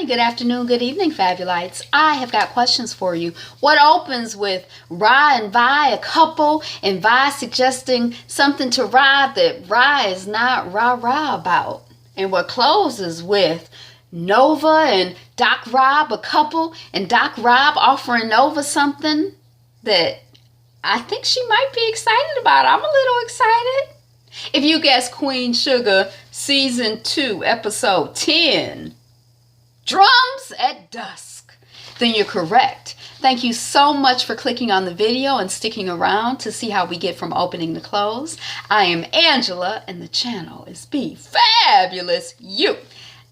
morning, good afternoon, good evening, Fabulites. I have got questions for you. What opens with Ra and Vi, a couple, and Vi suggesting something to Ra that Ra is not rah-rah about? And what closes with Nova and Doc Rob, a couple, and Doc Rob offering Nova something that I think she might be excited about. I'm a little excited. If you guess Queen Sugar Season 2, Episode 10, Drums at Dusk, then you're correct. Thank you so much for clicking on the video and sticking around to see how we get from opening to close. I am Angela, and the channel is Be Fabulous You.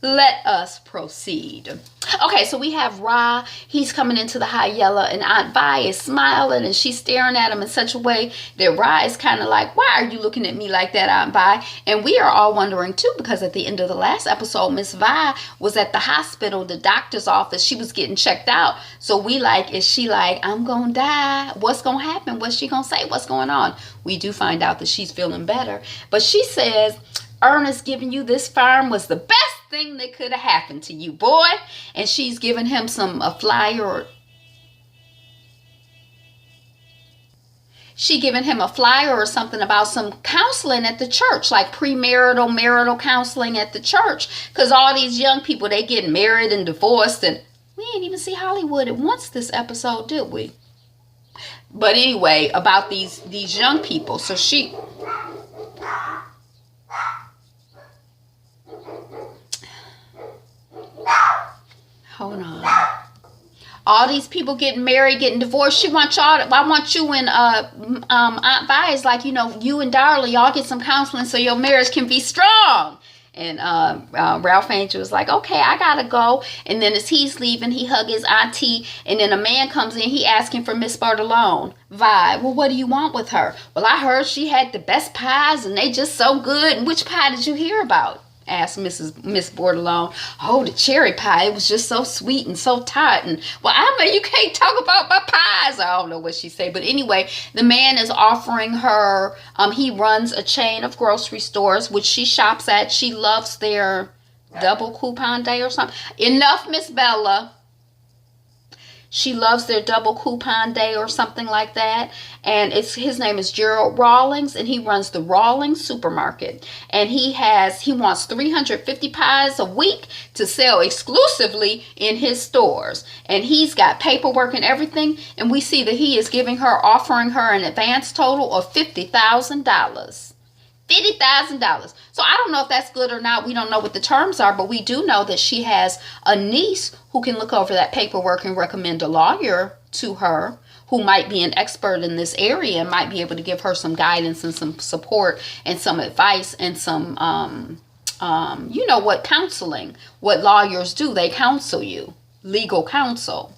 Let us proceed. Okay, so we have Ra. He's coming into the high yellow, and Aunt Vi is smiling, and she's staring at him in such a way that Ra is kind of like, why are you looking at me like that, Aunt Vi? And we are all wondering, too, because at the end of the last episode, Miss Vi was at the hospital, the doctor's office. She was getting checked out. So we like, is she like, I'm going to die? What's going to happen? What's she going to say? What's going on? We do find out that she's feeling better. But she says, Ernest giving you this farm was the best thing that could have happened to you, boy. And she's giving him a flyer. She giving him a flyer or something about some counseling at the church, like premarital, marital counseling at the church. Because all these young people, they get married and divorced, and we ain't even see Hollywood at once this episode, did we? But anyway, about these young people. So she... Hold on. All these people getting married, getting divorced. She wants y'all. I want you and Aunt Vi is like, you know, you and Darla, y'all get some counseling so your marriage can be strong. And Ralph Angel was like, okay, I gotta go. And then as he's leaving, he hug his auntie, and then a man comes in. He asking for Miss Bartolone. Vi, well, what do you want with her? Well, I heard she had the best pies, and they just so good. And which pie did you hear about? Asked Miss Bordelon. Oh, the cherry pie. It was just so sweet and so tight. And, well, I mean, you can't talk about my pies. I don't know what she said. But anyway, the man is offering her, he runs a chain of grocery stores, which she shops at. She loves their double coupon day or something. Enough, Miss Bella. She loves their double coupon day or something like that. And his name is Gerald Rawlings, and he runs the Rawlings supermarket. And he wants 350 pies a week to sell exclusively in his stores. And he's got paperwork and everything. And we see that he is offering her an advance total of $50,000. $50,000. So I don't know if that's good or not. We don't know what the terms are, but we do know that she has a niece who can look over that paperwork and recommend a lawyer to her who might be an expert in this area and might be able to give her some guidance and some support and some advice and some, you know what counseling, what lawyers do. They counsel you, legal counsel.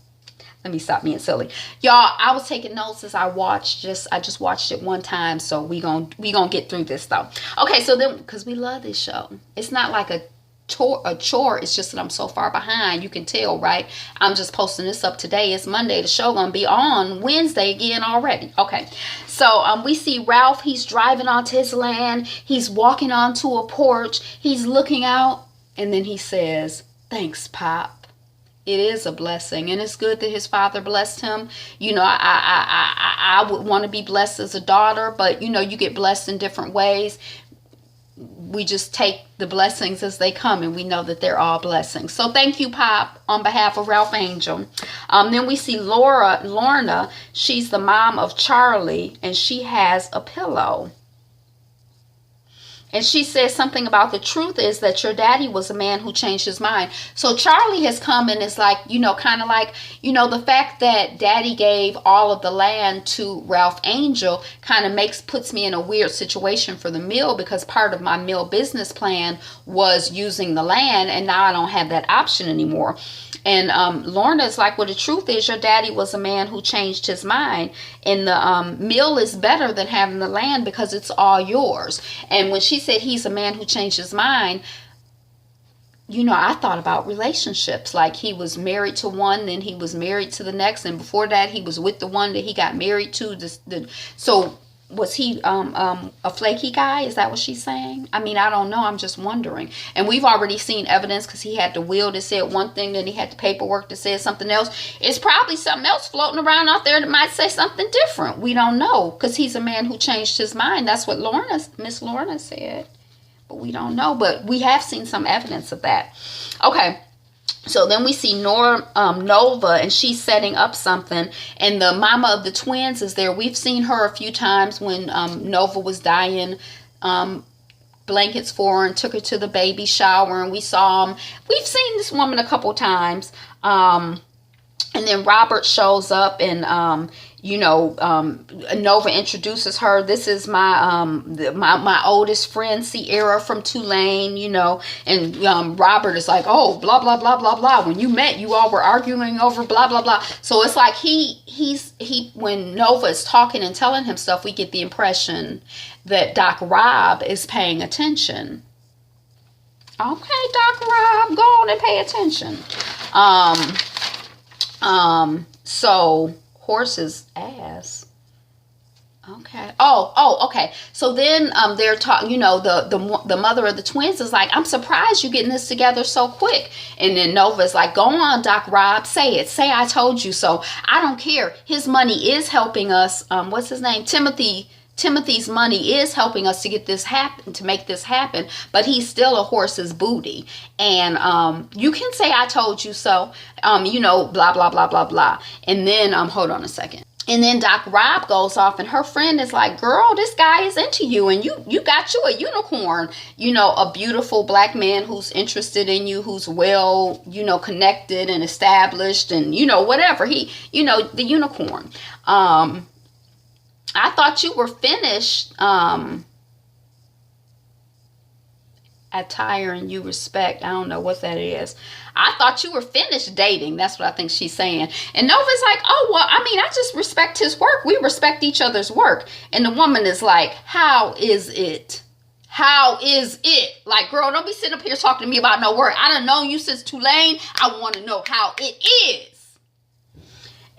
Let me stop being silly. Y'all, I was taking notes as I just watched it one time, so we gonna get through this though. Okay, so then, because we love this show. It's not like a chore, it's just that I'm so far behind. You can tell, right? I'm just posting this up today. It's Monday. The show gonna be on Wednesday again already. Okay, so we see Ralph. He's driving onto his land. He's walking onto a porch. He's looking out, and then he says, "Thanks, Pop." It is a blessing, and it's good that his father blessed him. You know, I would want to be blessed as a daughter, but you know, you get blessed in different ways. We just take the blessings as they come, and we know that they're all blessings. So thank you, Pop, on behalf of Ralph Angel. Then we see Lorna. She's the mom of Charlie, and she has a pillow. And she says something about the truth is that your daddy was a man who changed his mind. So Charlie has come and is like, you know, kind of like, you know, the fact that daddy gave all of the land to Ralph Angel kind of puts me in a weird situation for the mill, because part of my mill business plan was using the land, and now I don't have that option anymore. And Lorna's like, well, the truth is your daddy was a man who changed his mind. And the mill is better than having the land because it's all yours. And when she said he's a man who changed his mind, you know, I thought about relationships. Like he was married to one, then he was married to the next. And before that, he was with the one that he got married to. So was he a flaky guy? Is that what she's saying? I mean, I don't know. I'm just wondering. And we've already seen evidence because he had the will that said one thing, then he had the paperwork that said something else. It's probably something else floating around out there that might say something different. We don't know because he's a man who changed his mind. That's what Miss Lorna said. But we don't know. But we have seen some evidence of that. Okay. So then we see Nova, and she's setting up something, and the mama of the twins is there. We've seen her a few times when Nova was dying, blankets for her and took her to the baby shower, and we've seen this woman a couple times. And then Robert shows up, and Nova introduces her. This is my oldest friend, Sierra from Tulane, and Robert is like, oh, blah, blah, blah, blah, blah. When you met, you all were arguing over blah, blah, blah. So it's like when Nova is talking and telling him stuff, we get the impression that Doc Rob is paying attention. Okay, Doc Rob, go on and pay attention. So horse's ass. Okay. Oh, okay. So then they're talking, the mother of the twins is like, I'm surprised you're getting this together so quick. And then Nova's like, go on, Doc Rob, say it. Say I told you so. I don't care. His money is helping us. What's his name? Timothy's money is helping us to get this to make this happen, but he's still a horse's booty. And you can say I told you so, blah, blah, blah, blah, blah. And then, hold on a second. And then Doc Rob goes off, and her friend is like, girl, this guy is into you, and you got you a unicorn, a beautiful black man who's interested in you, who's well, connected and established, and, whatever. The unicorn. I thought you were finished attiring you respect. I don't know what that is. I thought you were finished dating. That's what I think she's saying. And Nova's like, oh, well, I just respect his work. We respect each other's work. And the woman is like, how is it? How is it? Like, girl, don't be sitting up here talking to me about no work. I done known you since Tulane. I want to know how it is.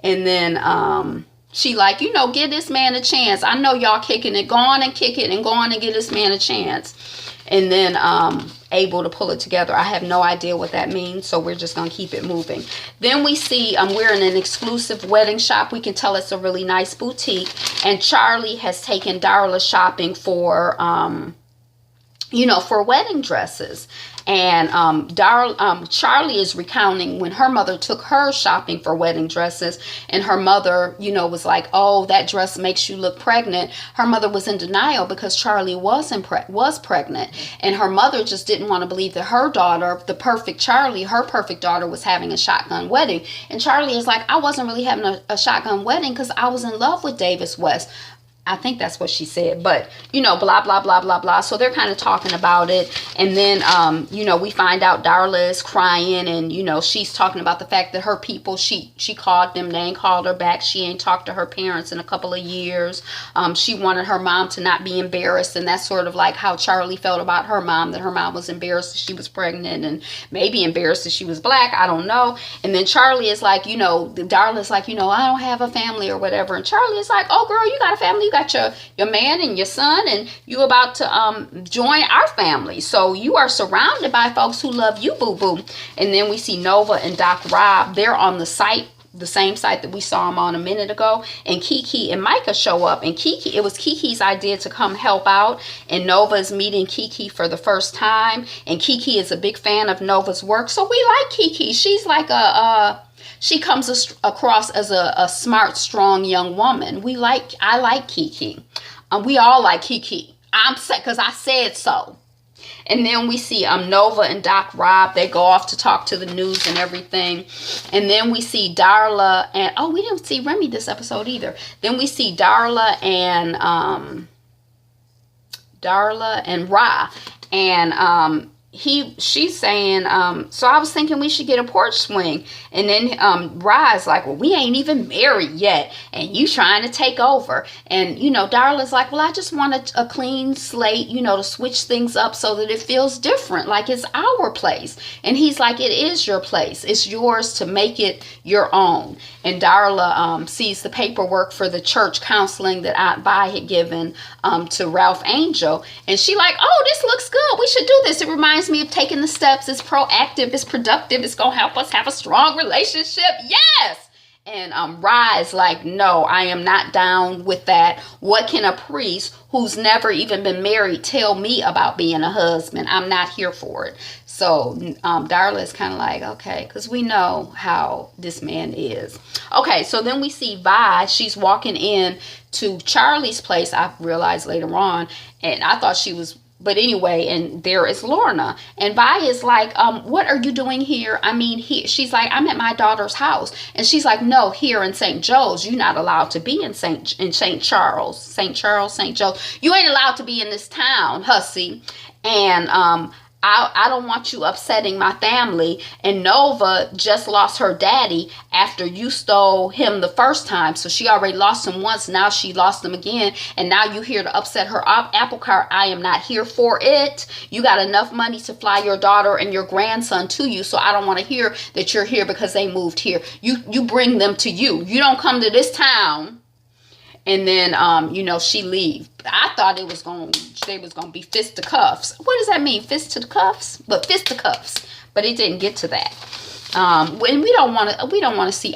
And then, she like, give this man a chance. I know y'all kicking it. Go on and kick it and go on and give this man a chance. And then able to pull it together. I have no idea what that means, so we're just going to keep it moving. Then we see we're in an exclusive wedding shop. We can tell it's a really nice boutique. And Charlie has taken Darla shopping for, for wedding dresses. And Charlie is recounting when her mother took her shopping for wedding dresses, and her mother, was like, oh, that dress makes you look pregnant. Her mother was in denial because Charlie was pregnant, and her mother just didn't want to believe that her daughter, her perfect daughter, was having a shotgun wedding. And Charlie is like, I wasn't really having a shotgun wedding because I was in love with Davis West. I think that's what she said, but, blah, blah, blah, blah, blah. So they're kind of talking about it. And then, we find out Darla is crying, and, she's talking about the fact that her people, she called them, they ain't called her back. She ain't talked to her parents in a couple of years. She wanted her mom to not be embarrassed. And that's sort of like how Charlie felt about her mom, that her mom was embarrassed that she was pregnant, and maybe embarrassed that she was black. I don't know. And then Charlie is like, Darla's like, I don't have a family or whatever. And Charlie is like, oh, girl, you got a family. You got your man and your son, and you about to join our family. So you are surrounded by folks who love you, boo-boo. And then we see Nova and Doc Rob. They're on the site, the same site that we saw him on a minute ago. And Kiki and Micah show up. And it was Kiki's idea to come help out. And Nova is meeting Kiki for the first time. And Kiki is a big fan of Nova's work. So we like Kiki. She's like she comes across as a smart, strong young woman. I like Kiki. We all like Kiki. I'm sad because I said so. And then we see Nova and Doc Rob. They go off to talk to the news and everything. And then we see Darla and, we didn't see Remy this episode either. Then we see Darla and Ra. And she's saying, so I was thinking we should get a porch swing. And then Rye's like, well, we ain't even married yet, and you trying to take over. And Darla's like, well, I just want a clean slate, to switch things up so that it feels different, like it's our place. And he's like, it is your place, it's yours to make it your own. And Darla sees the paperwork for the church counseling that Aunt Vi had given to Ralph Angel, and she like, oh, this looks good, we should do this. It reminds me of taking the steps. It's proactive, it's productive, it's gonna help us have a strong relationship. Yes. And Rye's like, no, I am not down with that. What can a priest who's never even been married tell me about being a husband? I'm not here for it. So Darla is kind of like, okay, because we know how this man is. Okay, so then we see Vi. She's walking in to Charlie's place, I realized later on, and I thought she was, but anyway, and there is Lorna. And Vi is like, what are you doing here? I mean, she's like, I'm at my daughter's house. And she's like, no, here in St. Joe's, you're not allowed to be in St. Charles. You ain't allowed to be in this town, hussy. And I don't want you upsetting my family. And Nova just lost her daddy after you stole him the first time. So she already lost him once. Now she lost him again. And now you're here to upset her apple cart. I am not here for it. You got enough money to fly your daughter and your grandson to you. So I don't want to hear that you're here because they moved here. You bring them to you. You don't come to this town. And then, she leave. I thought they was going to be fisticuffs. What does that mean? Fist to the cuffs? But fisticuffs. But it didn't get to that. When I don't want to see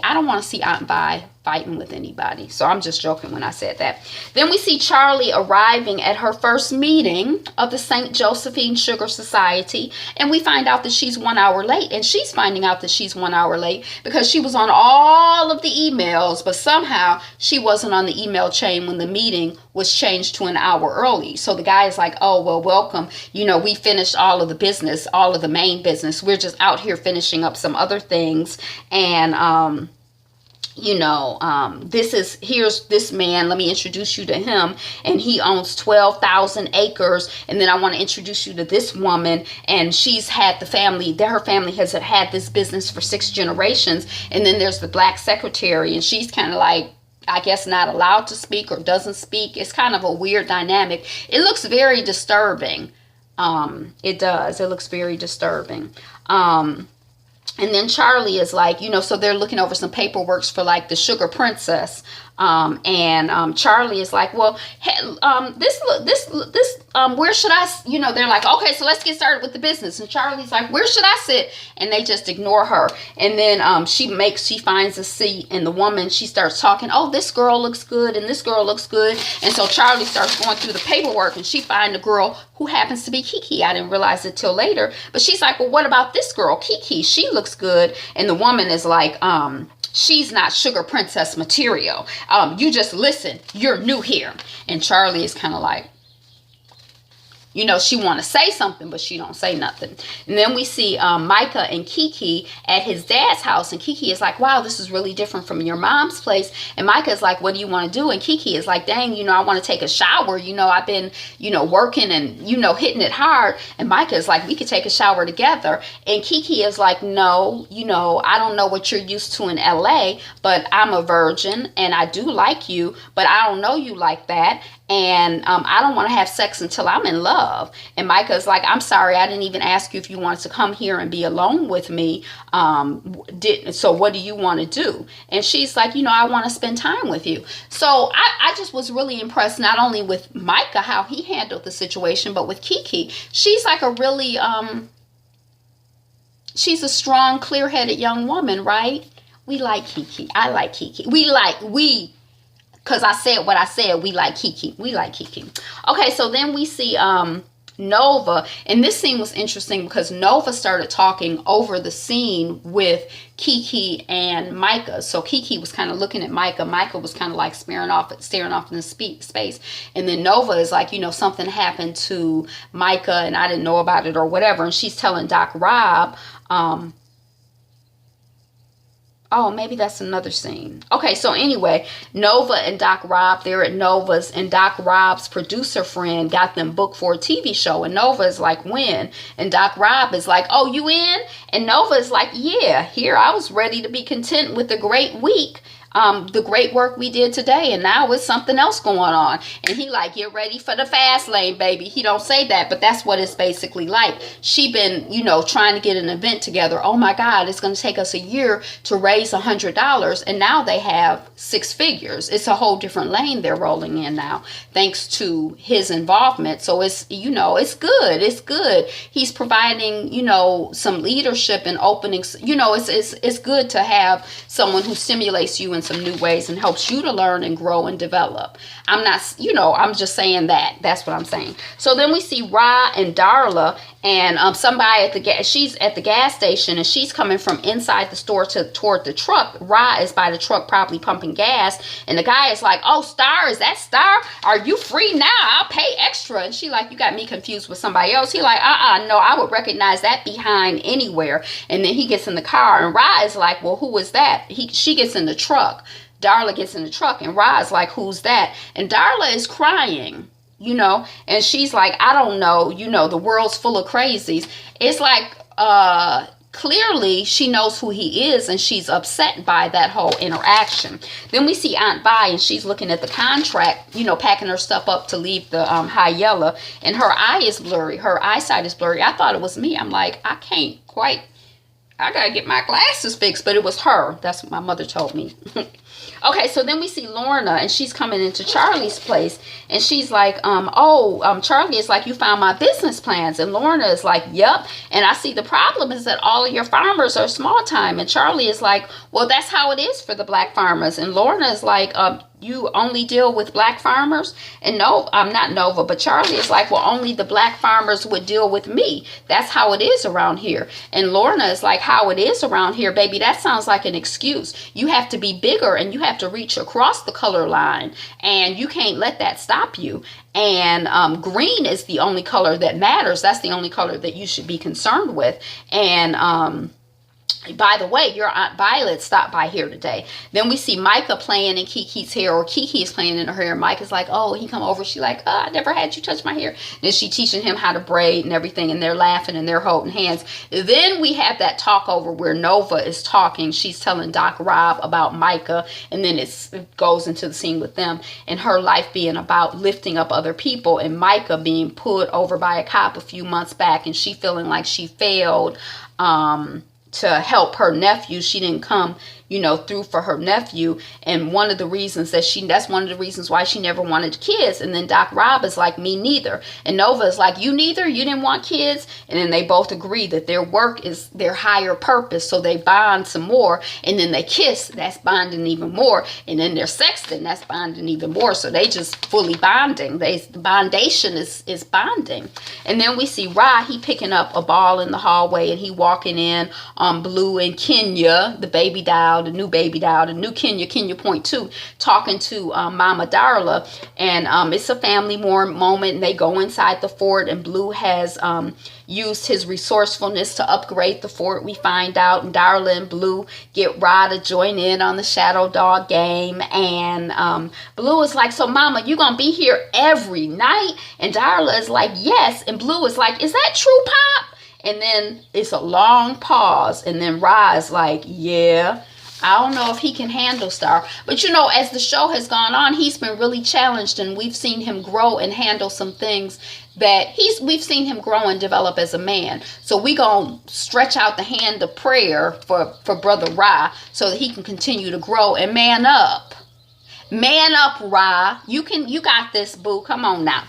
Aunt Vi fighting with anybody. So I'm just joking when I said that. Then we see Charlie arriving at her first meeting of the St. Josephine Sugar Society, and we find out that she's 1 hour late. And she's finding out that she's 1 hour late because she was on all of the emails, but somehow she wasn't on the email chain when the meeting was changed to an hour early. So the guy is like, oh, well, welcome. We finished all of the business, all of the main business. We're just out here finishing up some other things. And, here's this man, let me introduce you to him, and he owns 12,000 acres, and then I want to introduce you to this woman, and she's had her family has had this business for 6 generations, and then there's the black secretary, and she's kind of like, I guess not allowed to speak or doesn't speak. It's kind of a weird dynamic. It looks very disturbing. It does. It looks very disturbing. And then Charlie is like, so they're looking over some paperwork for like the Sugar Princess. And Charlie is like, well, hey, where should I, they're like, okay, so let's get started with the business. And Charlie's like, where should I sit? And they just ignore her. And then she finds a seat, and the woman, she starts talking, oh, this girl looks good, and this girl looks good. And so Charlie starts going through the paperwork, and she finds a girl who happens to be Kiki. I didn't realize it till later. But she's like, well, what about this girl, Kiki? She looks good. And the woman is like, she's not Sugar Princess material. You just listen. You're new here. And Charlie is kind of like, she want to say something, but she don't say nothing. And then we see Micah and Kiki at his dad's house. And Kiki is like, wow, this is really different from your mom's place. And Micah is like, what do you want to do? And Kiki is like, dang, I want to take a shower. I've been, working and, hitting it hard. And Micah is like, we could take a shower together. And Kiki is like, no, I don't know what you're used to in LA, but I'm a virgin and I do like you, but I don't know you like that. And I don't want to have sex until I'm in love. And Micah's like, I'm sorry, I didn't even ask you if you wanted to come here and be alone with me. So what do you want to do? And she's like, I want to spend time with you. So I just was really impressed, not only with Micah, how he handled the situation, but with Kiki. She's like a really, she's a strong, clear-headed young woman, right? We like Kiki. I like Kiki. Because I said what I said, we like Kiki. Okay, so then we see Nova. And this scene was interesting because Nova started talking over the scene with Kiki and Micah. So Kiki was kind of looking at Micah. Micah was kind of like staring off in the space. And then Nova is like, something happened to Micah and I didn't know about it or whatever. And she's telling Doc Rob, Oh, maybe that's another scene. Okay, so anyway, Nova and Doc Rob, they're at Nova's, and Doc Rob's producer friend got them booked for a TV show. And Nova is like, when? And Doc Rob is like, oh, you in? And Nova is like, yeah, here, I was ready to be content with the great week. The great work we did today, and now it's something else going on. And he like, get ready for the fast lane, baby. He don't say that, but that's what it's basically like. She been, trying to get an event together. Oh my God, it's going to take us a year to raise $100, and now they have 6 figures. It's a whole different lane they're rolling in now, thanks to his involvement. So it's, it's good. It's good. He's providing, some leadership and openings. It's good to have someone who stimulates you in some new ways and helps you to learn and grow and develop. I'm not, I'm just saying that. That's what I'm saying. So then we see Ra and Darla, and somebody at the gas. She's at the gas station, and she's coming from inside the store toward the truck. Ra is by the truck, probably pumping gas, and the guy is like, "Oh, Star, is that Star? Are you free now? I'll pay extra." And she like, "You got me confused with somebody else." He like, no, I would recognize that behind anywhere. And then he gets in the car, and Ra is like, "Well, who was that?" She gets in the truck. Darla gets in the truck, and Ra is like, "Who's that?" And Darla is crying, and she's like, "I don't know, the world's full of crazies." It's like, clearly she knows who he is, and she's upset by that whole interaction. Then we see Aunt Vi, and she's looking at the contract, packing her stuff up to leave the High Yellow, and her eye is blurry. Her eyesight is blurry. I thought it was me. I'm like, I gotta get my glasses fixed, but it was her. That's what my mother told me. Okay, so then we see Lorna, and she's coming into Charlie's place, and she's like, Charlie is like, "You found my business plans." And Lorna is like, "Yep." And I see the problem is that all of your farmers are small time. And Charlie is like, "Well, that's how it is for the black farmers." And Lorna is like, "You only deal with black farmers?" And no, I'm not Nova, but Charlie is like, "Well, only the black farmers would deal with me. That's how it is around here." And Lorna is like, "How it is around here, baby, that sounds like an excuse. You have to be bigger, and you have to reach across the color line, and you can't let that stop you. And green is the only color that matters. That's the only color that you should be concerned with. And by the way, your Aunt Violet stopped by here today." Then we see Micah playing in Kiki's hair, or Kiki is playing in her hair. Micah's like, "Oh," he come over. She like, "I never had you touch my hair." Then she teaching him how to braid and everything, and they're laughing and they're holding hands. Then we have that talk over where Nova is talking. She's telling Doc Rob about Micah, and then it goes into the scene with them and her life being about lifting up other people, and Micah being pulled over by a cop a few months back, and she feeling like she failed to help her nephew. She didn't come, through for her nephew. And one of the reasons that's one of the reasons why she never wanted kids. And then Doc Rob is like, "Me neither." And Nova is like, "You neither? You didn't want kids?" And then they both agree that their work is their higher purpose. So they bond some more, and then they kiss. That's bonding even more. And then they're sexting. That's bonding even more. So they just fully bonding. The bondation is bonding. And then we see Ra, he picking up a ball in the hallway, and he walking in on Blue and Kenya, the baby doll, the new baby doll, the new Kenya 0.2, talking to Mama Darla. And it's a family moment, and they go inside the fort, and Blue has used his resourcefulness to upgrade the fort, we find out. And Darla and Blue get Ra to join in on the shadow dog game. And Blue is like, "So Mama, you gonna be here every night?" And Darla is like, "Yes." And Blue is like, "Is that true, Pop?" And then it's a long pause, and then Ra is like, "Yeah, I don't know if he can handle Star." But as the show has gone on, he's been really challenged, and we've seen him grow and handle some things that we've seen him grow and develop as a man. So we gonna stretch out the hand of prayer for Brother Ra, so that he can continue to grow and man up. Man up, Ra. You got this, boo. Come on now.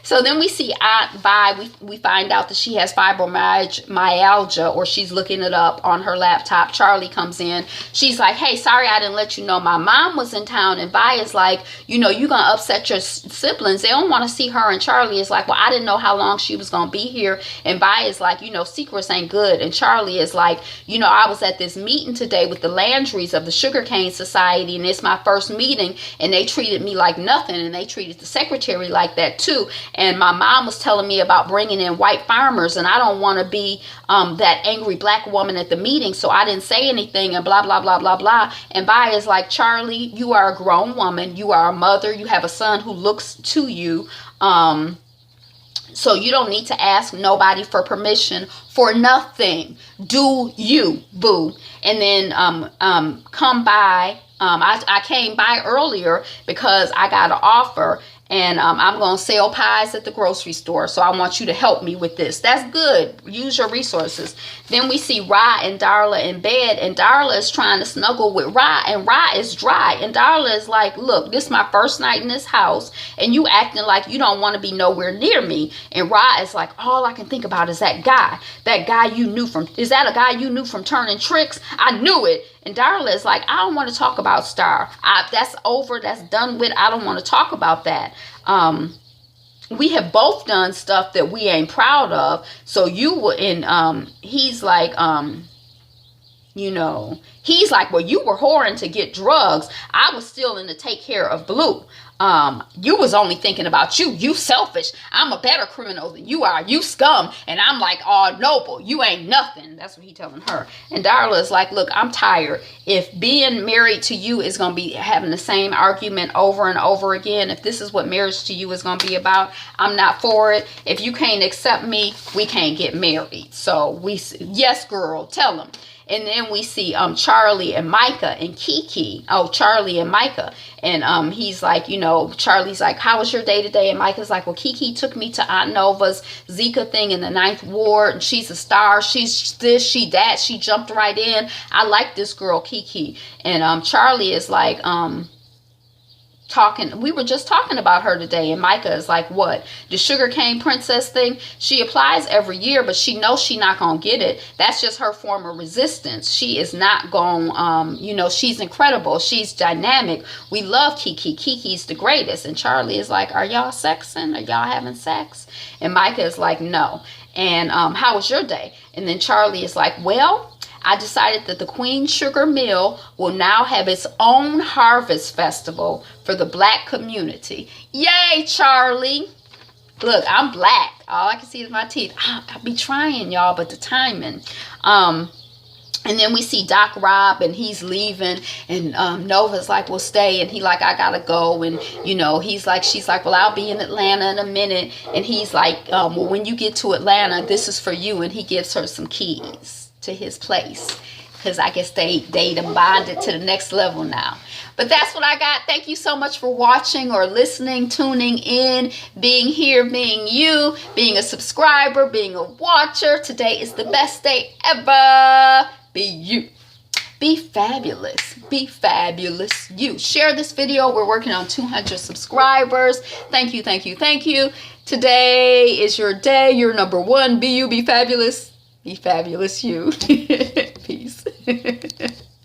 So then we see Aunt Vi. We find out that she has fibromyalgia, or she's looking it up on her laptop. Charlie comes in. She's like, "Hey, sorry I didn't let you know my mom was in town." And Vi is like, "You're going to upset your siblings. They don't want to see her." And Charlie is like, "Well, I didn't know how long she was going to be here." And Vi is like, "Secrets ain't good." And Charlie is like, "I was at this meeting today with the Landrys of the Sugarcane Society, and it's my first meeting, and they treated me like nothing, and they treated the secretary like that too. And my mom was telling me about bringing in white farmers, and I don't want to be that angry black woman at the meeting, so I didn't say anything, and blah, blah, blah, blah, blah. And Vi is like, Charlie, you are a grown woman. You are a mother. You have a son who looks to you. So you don't need to ask nobody for permission for nothing. Do you, boo. And then come by. I came by earlier because I got an offer, and I'm going to sell pies at the grocery store. So I want you to help me with this. That's good. Use your resources. Then we see Ra and Darla in bed, and Darla is trying to snuggle with Ra, and Ra is dry. And Darla is like, look, this is my first night in this house, and you acting like you don't want to be nowhere near me. And Ra is like, all I can think about is that guy. That guy you knew from, is that a guy you knew from Turning Tricks? I knew it. And Darla is like, I don't want to talk about Star. That's over. That's done with. I don't want to talk about that. We have both done stuff that we ain't proud of. So you were in, he's like, you know, he's like, well, you were whoring to get drugs. I was still in to take care of Blue. You was only thinking about you. You selfish. I'm a better criminal than you are. You scum. And I'm like, all noble. You ain't nothing. That's what he telling her. And Darla is like, look, I'm tired. If being married to you is going to be having the same argument over and over again, if this is what marriage to you is going to be about, I'm not for it. If you can't accept me, we can't get married. So yes, girl, tell him. And then we see Charlie and Micah and Kiki. Oh, Charlie and Micah. And he's like, you know, Charlie's like, how was your day today? And Micah's like, well, Kiki took me to Aunt Nova's Zika thing in the 9th Ward. And she's a star. She's this, she that. She jumped right in. I like this girl, Kiki. And Charlie is like, we were just talking about her today, and Micah is like, what, the sugarcane princess thing? She applies every year, but she knows she's not gonna get it. That's just her form of resistance. She is not going, you know, she's incredible, she's dynamic. We love Kiki. Kiki's the greatest. And Charlie is like, are y'all sexing? Are y'all having sex? And Micah is like, no. And how was your day? And then Charlie is like, well, I decided that the Queen Sugar Mill will now have its own harvest festival for the black community. Yay, Charlie. Look, I'm black. All I can see is my teeth. I be trying, y'all, but the timing. And then we see Doc Rob, and he's leaving, and Nova's like, well, stay. And he like, I gotta go. And, you know, he's like, she's like, well, I'll be in Atlanta in a minute. And he's like, well, when you get to Atlanta, this is for you. And he gives her some keys to his place, because I guess they done bonded to the next level now. But that's what I got. Thank you so much for watching or listening, tuning in, being here, being you, being a subscriber, being a watcher. Today is the best day ever. Be you. Be fabulous. Be fabulous you. Share this video. We're working on 200 subscribers. Thank you, thank you, thank you. Today is your day. You're number one. Be you. Be fabulous. Be fabulous you. Peace.